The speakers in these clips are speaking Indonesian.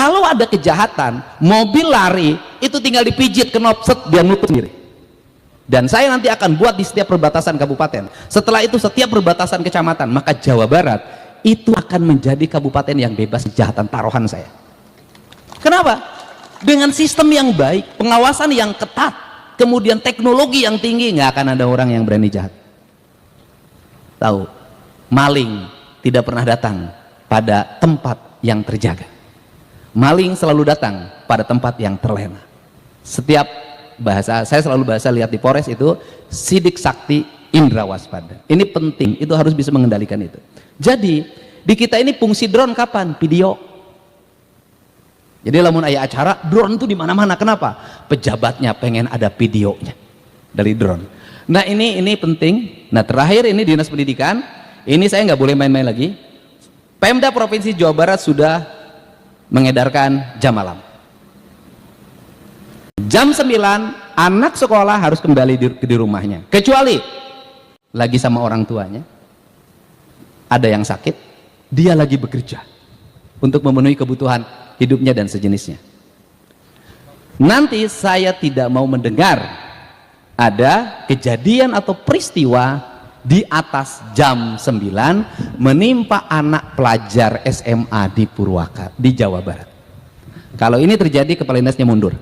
Kalau ada kejahatan, mobil lari, itu tinggal dipijit, kenop, set, dia nutup sendiri. Dan saya nanti akan buat di setiap perbatasan kabupaten. Setelah itu setiap perbatasan kecamatan, maka Jawa Barat itu akan menjadi kabupaten yang bebas kejahatan, taruhan saya. Kenapa? Dengan sistem yang baik, pengawasan yang ketat, kemudian teknologi yang tinggi, nggak akan ada orang yang berani jahat. Tahu, maling tidak pernah datang pada tempat yang terjaga. Maling selalu datang pada tempat yang terlena. Setiap bahasa, saya selalu bahasa lihat di Polres itu sidik sakti indra waspada. Ini penting, itu harus bisa mengendalikan itu. Jadi di kita ini fungsi drone kapan? Video. Jadi lamun aya acara drone itu di mana-mana. Kenapa? Pejabatnya pengen ada videonya dari drone. Nah ini penting. Nah terakhir ini Dinas Pendidikan, ini saya nggak boleh main-main lagi. Pemda Provinsi Jawa Barat sudah mengedarkan jam malam. Jam 9 anak sekolah harus kembali di rumahnya, kecuali lagi sama orang tuanya, ada yang sakit, dia lagi bekerja untuk memenuhi kebutuhan hidupnya dan sejenisnya. Nanti saya tidak mau mendengar ada kejadian atau peristiwa di atas jam 9 menimpa anak pelajar SMA di Purwakarta, di Jawa Barat. Kalau ini terjadi, kepala dinasnya mundur.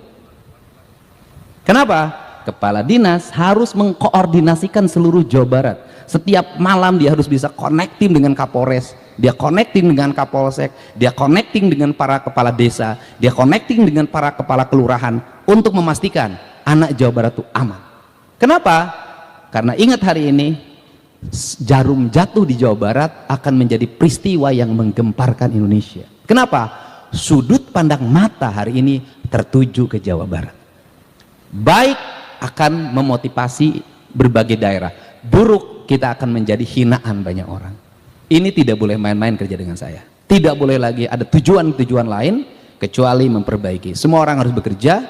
Kenapa? Kepala dinas harus mengkoordinasikan seluruh Jawa Barat. Setiap malam dia harus bisa connecting dengan Kapolres, dia connecting dengan Kapolsek, dia connecting dengan para kepala desa, dia connecting dengan para kepala kelurahan untuk memastikan anak Jawa Barat itu aman. Kenapa? Karena ingat hari ini jarum jatuh di Jawa Barat akan menjadi peristiwa yang menggemparkan Indonesia. Kenapa? Sudut pandang mata hari ini tertuju ke Jawa Barat. Baik akan memotivasi berbagai daerah, buruk kita akan menjadi hinaan banyak orang. Ini tidak boleh main-main kerja dengan saya. Tidak boleh lagi ada tujuan-tujuan lain kecuali memperbaiki. Semua orang harus bekerja,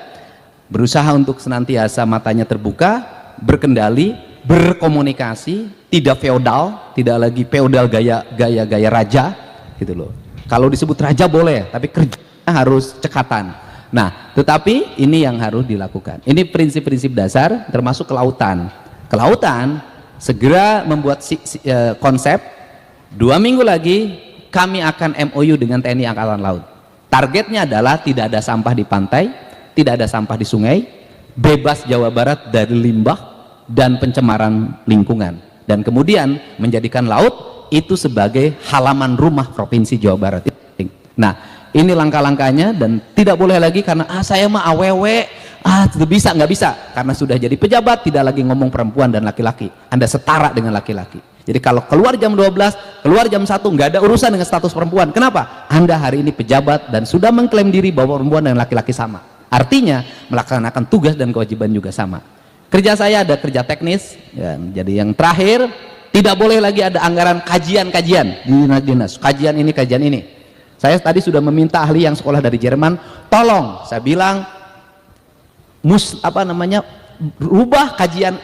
berusaha untuk senantiasa matanya terbuka, berkendali, berkomunikasi, tidak feodal, tidak lagi feodal gaya raja gitu loh. Kalau disebut raja boleh, tapi kerjanya harus cekatan. Nah, tetapi ini yang harus dilakukan. Ini prinsip-prinsip dasar, termasuk kelautan. Kelautan segera membuat konsep. 2 minggu lagi kami akan MOU dengan TNI Angkatan Laut. Targetnya adalah tidak ada sampah di pantai, tidak ada sampah di sungai, bebas Jawa Barat dari limbah dan pencemaran lingkungan, dan kemudian menjadikan laut itu sebagai halaman rumah Provinsi Jawa Barat. Nah, ini langkah-langkahnya, dan tidak boleh lagi karena saya mah awewe, nggak bisa, karena sudah jadi pejabat tidak lagi ngomong perempuan dan laki-laki. Anda setara dengan laki-laki. Jadi kalau keluar jam 12, keluar jam 1, nggak ada urusan dengan status perempuan. Kenapa? Anda hari ini pejabat dan sudah mengklaim diri bahwa perempuan dan laki-laki sama. Artinya melaksanakan tugas dan kewajiban juga sama. Kerja saya ada kerja teknis, ya, jadi yang terakhir tidak boleh lagi ada anggaran kajian-kajian di dinas, kajian ini, kajian ini. Saya tadi sudah meminta ahli yang sekolah dari Jerman, tolong, saya bilang, rubah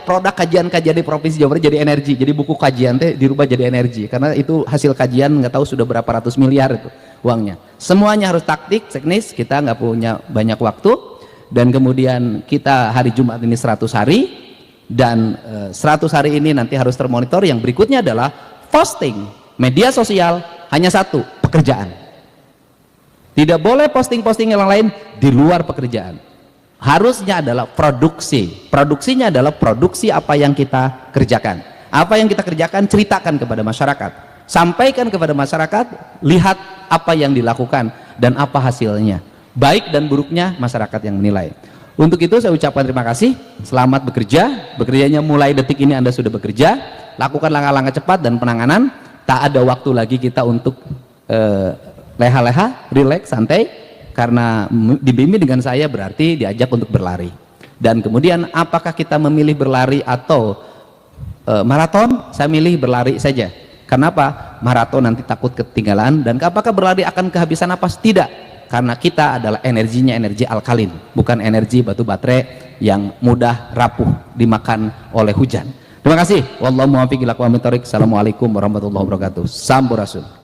produk kajian di Provinsi Jawa Barat jadi energi. Jadi buku kajian teh dirubah jadi energi, karena itu hasil kajian nggak tahu sudah berapa ratus miliar itu uangnya. Semuanya harus taktik, teknis, kita nggak punya banyak waktu, dan kemudian kita hari Jumat ini 100 hari, dan 100 hari ini nanti harus termonitor. Yang berikutnya adalah posting media sosial hanya satu, pekerjaan. Tidak boleh posting-posting yang lain di luar pekerjaan. Harusnya adalah produksi. Produksinya adalah produksi apa yang kita kerjakan. Apa yang kita kerjakan, ceritakan kepada masyarakat. Sampaikan kepada masyarakat, lihat apa yang dilakukan dan apa hasilnya. Baik dan buruknya masyarakat yang menilai. Untuk itu saya ucapkan terima kasih. Selamat bekerja. Bekerjanya mulai detik ini Anda sudah bekerja. Lakukan langkah-langkah cepat dan penanganan. Tak ada waktu lagi kita untuk leha-leha, rileks, santai, karena dibimbing dengan saya berarti diajak untuk berlari. Dan kemudian apakah kita memilih berlari atau maraton? Saya milih berlari saja. Kenapa? Maraton nanti takut ketinggalan. Dan apakah berlari akan kehabisan napas? Tidak, karena kita adalah energinya energi alkalin, bukan energi batu baterai yang mudah rapuh dimakan oleh hujan. Terima kasih. Wallahu muwaffiq ila aqwamit thoriq. Assalamualaikum warahmatullahi wabarakatuh. Sampurasun.